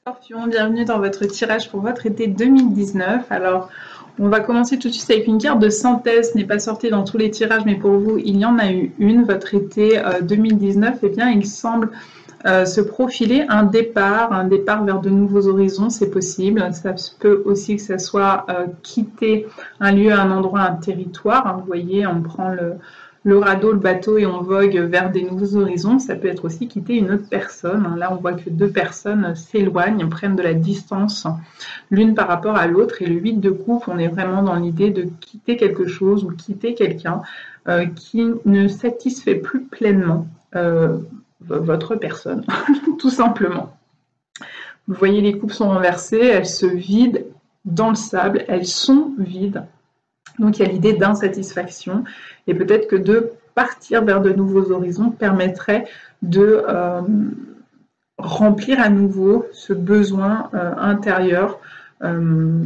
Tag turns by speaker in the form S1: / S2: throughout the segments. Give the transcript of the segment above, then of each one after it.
S1: Scorpion, bienvenue dans votre tirage pour votre été 2019. Alors, on va commencer tout de suite avec une carte de synthèse, n'est pas sortie dans tous les tirages, mais pour vous, il y en a eu une. Votre été 2019, eh bien, il semble se profiler un départ vers de nouveaux horizons, c'est possible. Ça peut aussi que ça soit quitter un lieu, un endroit, un territoire. Hein, vous voyez, on prend le radeau, le bateau et on vogue vers des nouveaux horizons. Ça peut être aussi quitter une autre personne. Là, on voit que deux personnes s'éloignent, prennent de la distance l'une par rapport à l'autre. Et le 8 de coupe, on est vraiment dans l'idée de quitter quelque chose ou quitter quelqu'un qui ne satisfait plus pleinement votre personne, tout simplement. Vous voyez, les coupes sont renversées, elles se vident dans le sable, elles sont vides. Donc il y a l'idée d'insatisfaction et peut-être que de partir vers de nouveaux horizons permettrait de remplir à nouveau ce besoin intérieur, de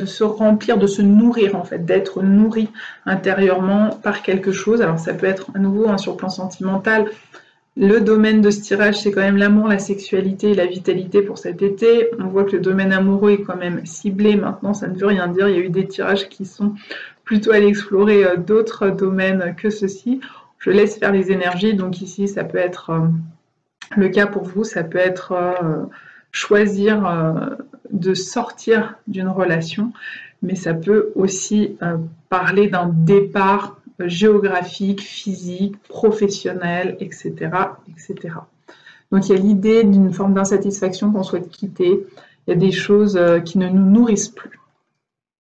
S1: se remplir, de se nourrir en fait, d'être nourri intérieurement par quelque chose. Alors ça peut être à nouveau sur le plan sentimental. Le domaine de ce tirage, c'est quand même l'amour, la sexualité et la vitalité pour cet été. On voit que le domaine amoureux est quand même ciblé. Maintenant, ça ne veut rien dire. Il y a eu des tirages qui sont plutôt allés explorer d'autres domaines que ceux-ci. Je laisse faire les énergies. Donc ici, ça peut être le cas pour vous. Ça peut être choisir de sortir d'une relation. Mais ça peut aussi parler d'un départ géographique, physique, professionnel, etc., etc. Donc il y a l'idée d'une forme d'insatisfaction qu'on souhaite quitter. Il y a des choses qui ne nous nourrissent plus.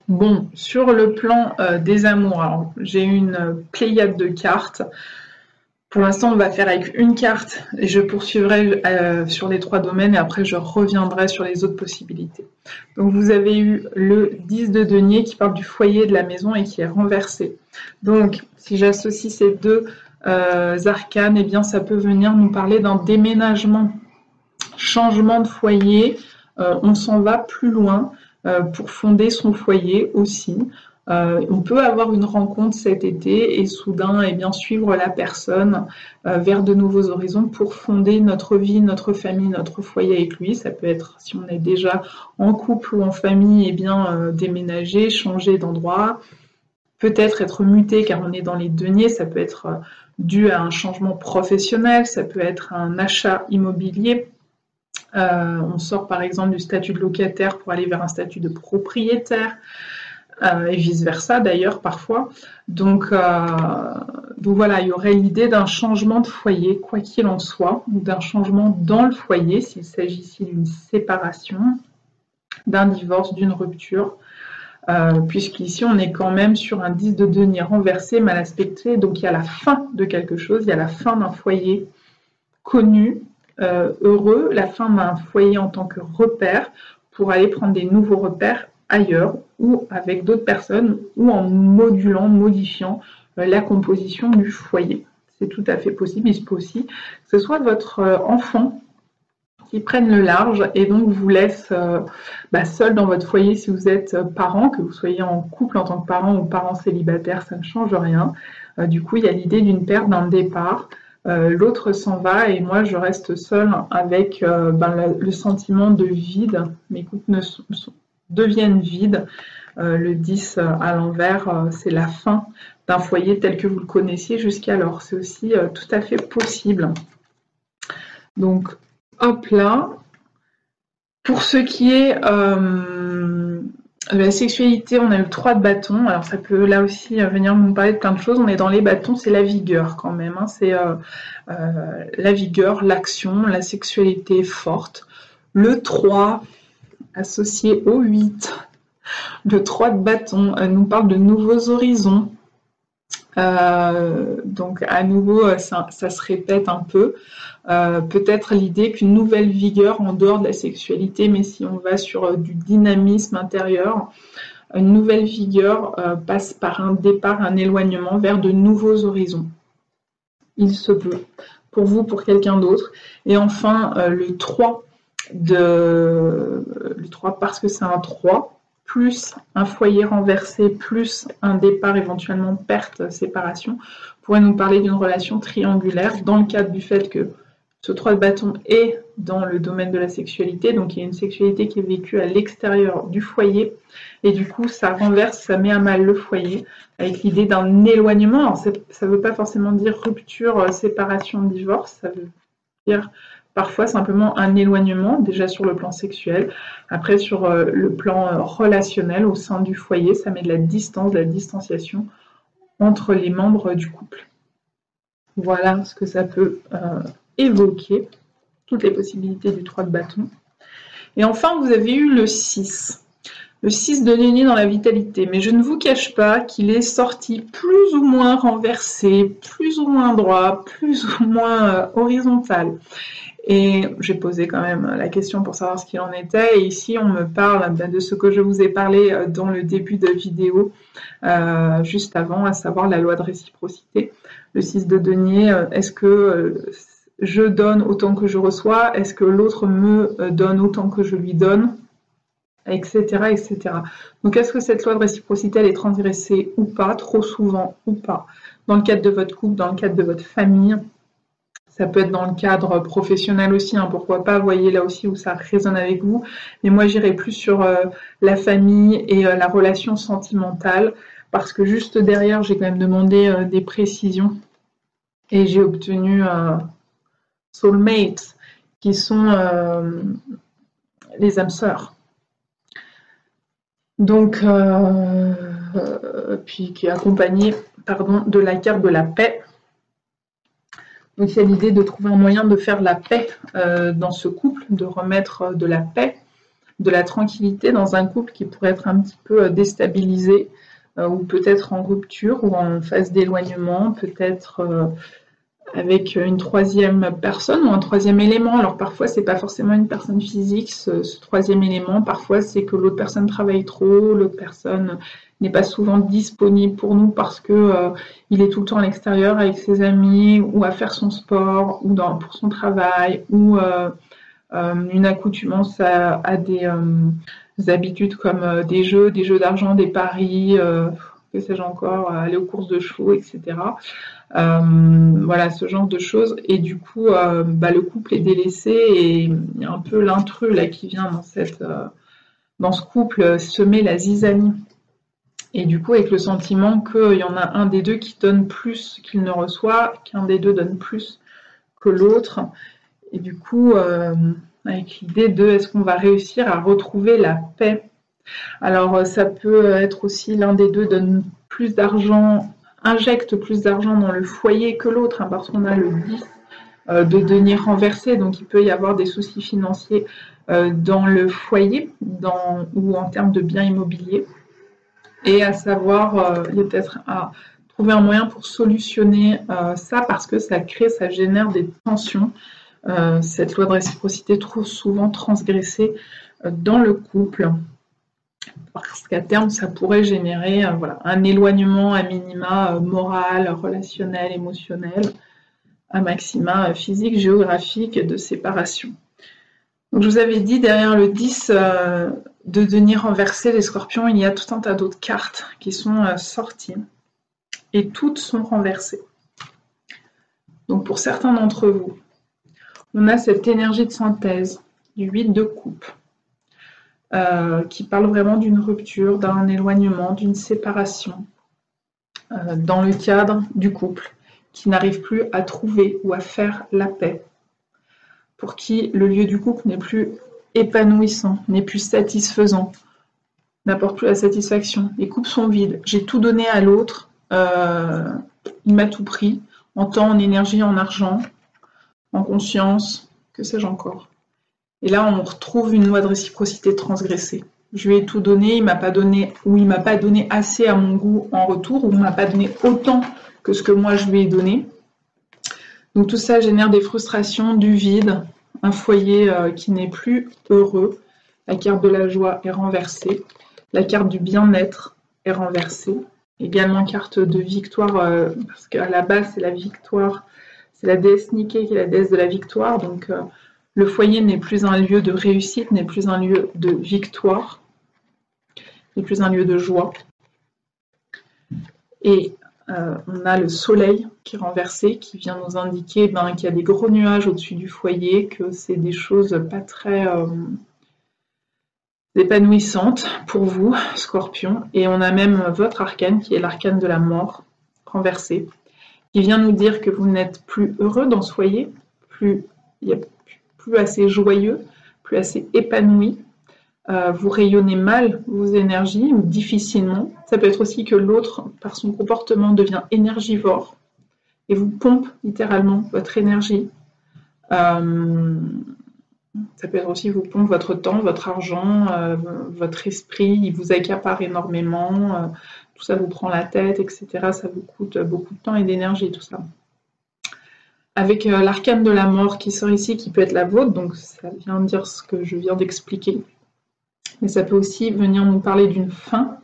S1: Bon, sur le plan des amours, j'ai une pléiade de cartes. Pour l'instant, on va faire avec une carte et je poursuivrai sur les trois domaines et après je reviendrai sur les autres possibilités. Donc vous avez eu le 10 de denier qui parle du foyer de la maison et qui est renversé. Donc si j'associe ces deux arcanes, eh bien ça peut venir nous parler d'un déménagement, changement de foyer. On s'en va plus loin pour fonder son foyer aussi. On peut avoir une rencontre cet été et soudain suivre la personne vers de nouveaux horizons pour fonder notre vie, notre famille, notre foyer avec lui. Ça peut être, si on est déjà en couple ou en famille, déménager, changer d'endroit, peut-être être muté car on est dans les deniers, ça peut être dû à un changement professionnel, ça peut être un achat immobilier. On sort par exemple du statut de locataire pour aller vers un statut de propriétaire. Et vice-versa d'ailleurs parfois. Donc voilà, il y aurait l'idée d'un changement de foyer, quoi qu'il en soit, ou d'un changement dans le foyer, s'il s'agissait d'une séparation, d'un divorce, d'une rupture, puisqu'ici on est quand même sur un 10 de denier renversé, mal aspecté, donc il y a la fin de quelque chose, il y a la fin d'un foyer connu, heureux, la fin d'un foyer en tant que repère, pour aller prendre des nouveaux repères ailleurs ou avec d'autres personnes ou en modulant, modifiant la composition du foyer. C'est tout à fait possible. Il se peut aussi que ce soit votre enfant qui prenne le large et donc vous laisse seul dans votre foyer si vous êtes parent, que vous soyez en couple en tant que parent ou parent célibataire, ça ne change rien. Du coup, il y a l'idée d'une perte, d'un départ. L'autre s'en va et moi je reste seule avec le sentiment de vide. Mes couples deviennent vides. Le 10 à l'envers, c'est la fin d'un foyer tel que vous le connaissiez jusqu'alors. C'est aussi tout à fait possible. Donc, hop là. Pour ce qui est de la sexualité, on a le 3 de bâton. Alors, ça peut là aussi venir nous parler de plein de choses. On est dans les bâtons, c'est la vigueur quand même. Hein. C'est la vigueur, l'action, la sexualité forte. Le 3, associé au 8. Le 3 de bâton nous parle de nouveaux horizons. Donc à nouveau, ça se répète un peu. Peut-être l'idée qu'une nouvelle vigueur en dehors de la sexualité, mais si on va sur du dynamisme intérieur, une nouvelle vigueur passe par un départ, un éloignement vers de nouveaux horizons. Il se peut. Pour vous, pour quelqu'un d'autre. Et enfin, le 3 parce que c'est un 3, plus un foyer renversé, plus un départ éventuellement perte, séparation, pourrait nous parler d'une relation triangulaire dans le cadre du fait que Ce 3 de bâton est dans le domaine de la sexualité, donc il y a une sexualité qui est vécue à l'extérieur du foyer, et du coup ça renverse, ça met à mal le foyer, avec l'idée d'un éloignement. Alors ça ne veut pas forcément dire rupture, séparation, divorce, ça veut dire parfois simplement un éloignement, déjà sur le plan sexuel, après sur le plan relationnel au sein du foyer, ça met de la distance, de la distanciation entre les membres du couple. Voilà ce que ça peut évoquer, toutes les possibilités du 3 de bâton. Et enfin, vous avez eu le 6. Le 6 de denier dans la vitalité. Mais je ne vous cache pas qu'il est sorti plus ou moins renversé, plus ou moins droit, plus ou moins horizontal. Et j'ai posé quand même la question pour savoir ce qu'il en était. Et ici, on me parle de ce que je vous ai parlé dans le début de vidéo, juste avant, à savoir la loi de réciprocité. Le 6 de denier, est-ce que je donne autant que je reçois? Est-ce que l'autre me donne autant que je lui donne? Etc., etc. Donc, est-ce que cette loi de réciprocité, elle est transgressée ou pas, trop souvent ou pas? Dans le cadre de votre couple, dans le cadre de votre famille, ça peut être dans le cadre professionnel aussi, hein, pourquoi pas, voyez là aussi où ça résonne avec vous. Mais moi, j'irai plus sur la famille et la relation sentimentale, parce que juste derrière, j'ai quand même demandé des précisions et j'ai obtenu soulmates, qui sont les âmes sœurs. Donc, puis qui est accompagné, de la carte de la paix. Donc il y a l'idée de trouver un moyen de faire la paix dans ce couple, de remettre de la paix, de la tranquillité dans un couple qui pourrait être un petit peu déstabilisé, ou peut-être en rupture, ou en phase d'éloignement, peut-être avec une troisième personne ou un troisième élément. Alors parfois c'est pas forcément une personne physique, ce troisième élément, parfois c'est que l'autre personne travaille trop, l'autre personne n'est pas souvent disponible pour nous parce que il est tout le temps à l'extérieur avec ses amis, ou à faire son sport, ou pour son travail, ou une accoutumance à des habitudes comme des jeux d'argent, des paris, que sais-je encore, aller aux courses de chevaux, etc. Voilà, ce genre de choses. Et du coup, le couple est délaissé, et il y a un peu l'intrus là qui vient dans ce couple semer la zizanie. Et du coup, avec le sentiment qu'il y en a un des deux qui donne plus qu'il ne reçoit, qu'un des deux donne plus que l'autre. Et du coup, avec l'idée de est-ce qu'on va réussir à retrouver la paix? Alors, ça peut être aussi l'un des deux donne plus d'argent, injecte plus d'argent dans le foyer que l'autre, hein, parce qu'on a le 10 de denier renversé, donc il peut y avoir des soucis financiers dans le foyer, ou en termes de biens immobiliers. Et à savoir, il y a peut-être à trouver un moyen pour solutionner ça, parce que ça génère des tensions. Cette loi de réciprocité trop souvent transgressée dans le couple, parce qu'à terme, ça pourrait générer un éloignement à minima moral, relationnel, émotionnel, à maxima physique, géographique, de séparation. Donc, je vous avais dit, derrière le 10 de denier renversé, les scorpions, il y a tout un tas d'autres cartes qui sont sorties, et toutes sont renversées. Donc, pour certains d'entre vous, on a cette énergie de synthèse du 8 de coupe, qui parle vraiment d'une rupture, d'un éloignement, d'une séparation, dans le cadre du couple, qui n'arrive plus à trouver ou à faire la paix, pour qui le lieu du couple n'est plus épanouissant, n'est plus satisfaisant, n'apporte plus la satisfaction. Les couples sont vides. J'ai tout donné à l'autre, il m'a tout pris, en temps, en énergie, en argent, en conscience, que sais-je encore. Et là, on retrouve une loi de réciprocité transgressée. Je lui ai tout donné, il m'a pas donné, ou il m'a pas donné assez à mon goût en retour, ou il m'a pas donné autant que ce que moi je lui ai donné. Donc tout ça génère des frustrations, du vide, un foyer qui n'est plus heureux. La carte de la joie est renversée, la carte du bien-être est renversée. Également carte de victoire, parce qu'à la base c'est la victoire, c'est la déesse Niké qui est la déesse de la victoire, donc le foyer n'est plus un lieu de réussite, n'est plus un lieu de victoire, n'est plus un lieu de joie. Et on a le soleil qui est renversé, qui vient nous indiquer qu'il y a des gros nuages au-dessus du foyer, que c'est des choses pas très épanouissantes pour vous, Scorpion. Et on a même votre arcane, qui est l'arcane de la mort, renversé, qui vient nous dire que vous n'êtes plus heureux dans ce foyer, plus assez joyeux, plus assez épanoui. Vous rayonnez mal vos énergies, ou difficilement. Ça peut être aussi que l'autre, par son comportement, devient énergivore et vous pompe littéralement votre énergie. Ça peut être aussi vous pompe votre temps, votre argent, votre esprit, il vous accapare énormément, tout ça vous prend la tête, etc. Ça vous coûte beaucoup de temps et d'énergie, tout ça. Avec l'arcane de la mort qui sort ici, qui peut être la vôtre, donc ça vient dire ce que je viens d'expliquer. Mais ça peut aussi venir nous parler d'une fin.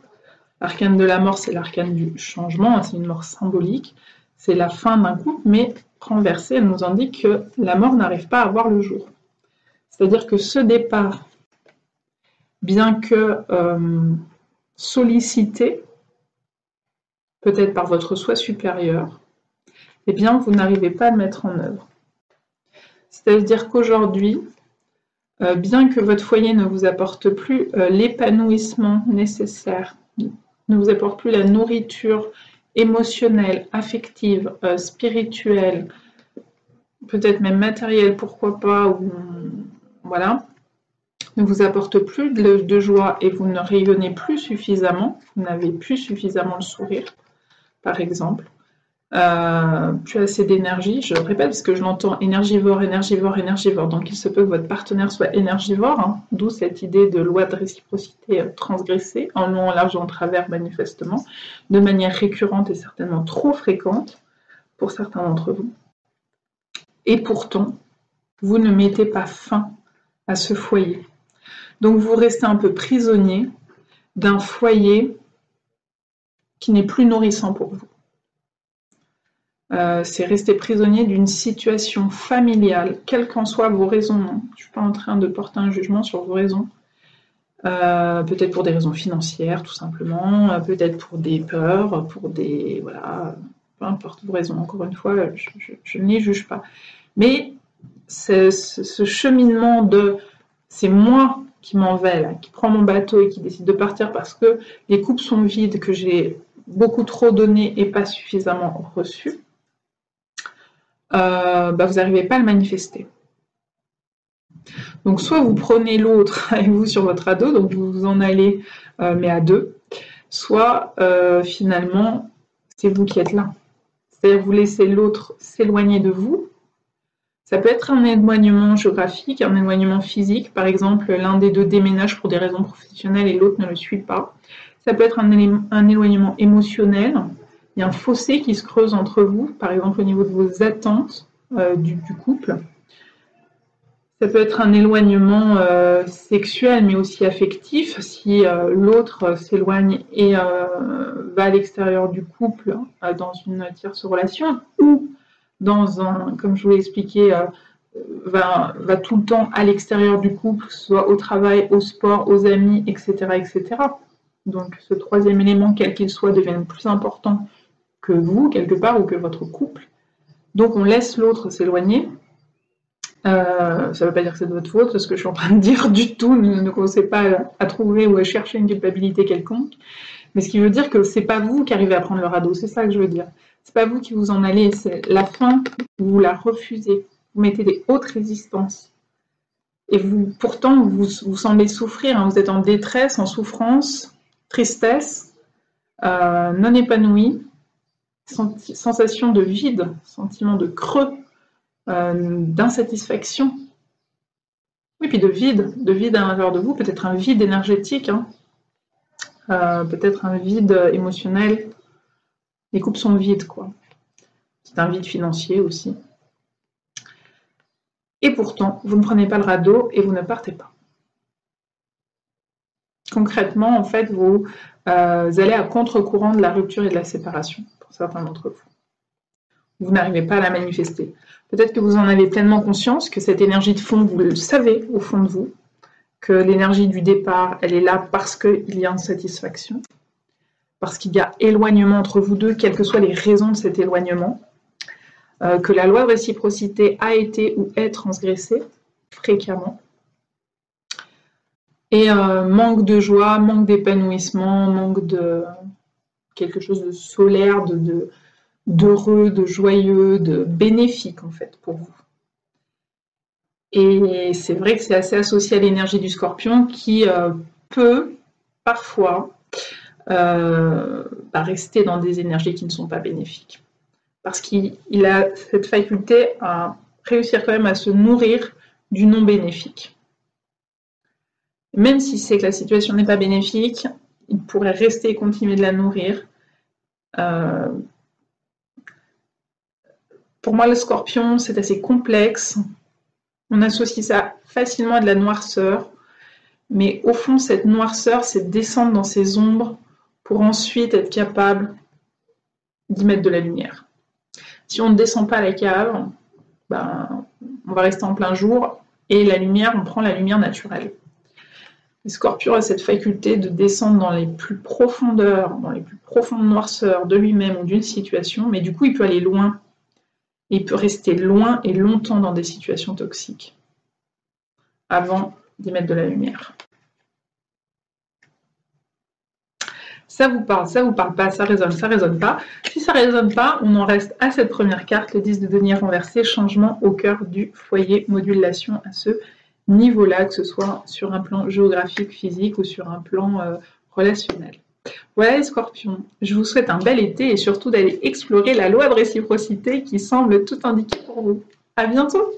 S1: L'arcane de la mort, c'est l'arcane du changement, c'est une mort symbolique. C'est la fin d'un couple, mais renversée, elle nous indique que la mort n'arrive pas à voir le jour. C'est-à-dire que ce départ, bien que sollicité, peut-être par votre soi supérieur, eh bien, vous n'arrivez pas à le mettre en œuvre. C'est-à-dire qu'aujourd'hui, bien que votre foyer ne vous apporte plus l'épanouissement nécessaire, ne vous apporte plus la nourriture émotionnelle, affective, spirituelle, peut-être même matérielle, pourquoi pas, ou voilà, ne vous apporte plus de joie et vous ne rayonnez plus suffisamment, vous n'avez plus suffisamment le sourire, par exemple, plus assez d'énergie, je répète parce que je l'entends énergivore, énergivore, énergivore, donc il se peut que votre partenaire soit énergivore, d'où cette idée de loi de réciprocité transgressée, en long, en large, en travers manifestement, de manière récurrente et certainement trop fréquente pour certains d'entre vous. Et pourtant, vous ne mettez pas fin à ce foyer. Donc vous restez un peu prisonnier d'un foyer qui n'est plus nourrissant pour vous. C'est rester prisonnier d'une situation familiale, quelles qu'en soient vos raisons. Je ne suis pas en train de porter un jugement sur vos raisons. Peut-être pour des raisons financières, tout simplement, peut-être pour des peurs, pour des... Voilà, peu importe vos raisons. Encore une fois, je ne les juge pas. Mais ce cheminement de... C'est moi qui m'en vais, là, qui prend mon bateau et qui décide de partir parce que les coupes sont vides, que j'ai beaucoup trop donné et pas suffisamment reçu. Vous n'arrivez pas à le manifester. Donc soit vous prenez l'autre avec vous sur votre ado, donc vous vous en allez mais à deux, soit finalement c'est vous qui êtes là. C'est-à-dire vous laissez l'autre s'éloigner de vous. Ça peut être un éloignement géographique, un éloignement physique, par exemple l'un des deux déménage pour des raisons professionnelles et l'autre ne le suit pas. Ça peut être un éloignement émotionnel. Il y a un fossé qui se creuse entre vous, par exemple au niveau de vos attentes du couple. Ça peut être un éloignement sexuel, mais aussi affectif, si l'autre s'éloigne et va à l'extérieur du couple dans une tierce relation, ou dans un, comme je vous l'ai expliqué, va tout le temps à l'extérieur du couple, soit au travail, au sport, aux amis, etc., etc. Donc ce troisième élément, quel qu'il soit, devient plus important que vous, quelque part, ou que votre couple. Donc on laisse l'autre s'éloigner. Ça ne veut pas dire que c'est de votre faute, ce que je suis en train de dire du tout, ne commencez pas à trouver ou à chercher une culpabilité quelconque. Mais ce qui veut dire que c'est pas vous qui arrivez à prendre le radeau, c'est ça que je veux dire. C'est pas vous qui vous en allez, c'est la fin, vous la refusez. Vous mettez des hautes résistances. Et vous, pourtant, vous semblez souffrir, vous êtes en détresse, en souffrance, tristesse, non épanoui, sensation de vide, sentiment de creux, d'insatisfaction. Oui, puis de vide à l'intérieur de vous, peut-être un vide énergétique, peut-être un vide émotionnel. Les coupes sont vides, quoi. C'est un vide financier aussi. Et pourtant, vous ne prenez pas le radeau et vous ne partez pas. Concrètement, en fait, vous allez à contre-courant de la rupture et de la séparation, pour certains d'entre vous. Vous n'arrivez pas à la manifester. Peut-être que vous en avez pleinement conscience, que cette énergie de fond, vous le savez au fond de vous, que l'énergie du départ, elle est là parce qu'il y a insatisfaction. parce qu'il y a éloignement entre vous deux, quelles que soient les raisons de cet éloignement, que la loi de réciprocité a été ou est transgressée fréquemment, et manque de joie, manque d'épanouissement, manque de quelque chose de solaire, d'heureux, de joyeux, de bénéfique en fait pour vous. Et c'est vrai que c'est assez associé à l'énergie du Scorpion qui peut parfois rester dans des énergies qui ne sont pas bénéfiques. Parce qu'il a cette faculté à réussir quand même à se nourrir du non bénéfique. Même si c'est que la situation n'est pas bénéfique, il pourrait rester et continuer de la nourrir. Pour moi, le Scorpion, c'est assez complexe. On associe ça facilement à de la noirceur. Mais au fond, cette noirceur, c'est descendre dans ces ombres pour ensuite être capable d'y mettre de la lumière. Si on ne descend pas à la cave, on va rester en plein jour et la lumière, on prend la lumière naturelle. Le Scorpion a cette faculté de descendre dans les plus profondeurs, dans les plus profondes noirceurs de lui-même ou d'une situation, mais du coup, il peut aller loin. Il peut rester loin et longtemps dans des situations toxiques avant d'y mettre de la lumière. Ça vous parle pas, ça résonne pas. Si ça résonne pas, on en reste à cette première carte, le 10 de denier renversé, changement au cœur du foyer, modulation à ce niveau-là, que ce soit sur un plan géographique, physique ou sur un plan relationnel. Voilà les Scorpions, je vous souhaite un bel été et surtout d'aller explorer la loi de réciprocité qui semble tout indiquer pour vous. À bientôt!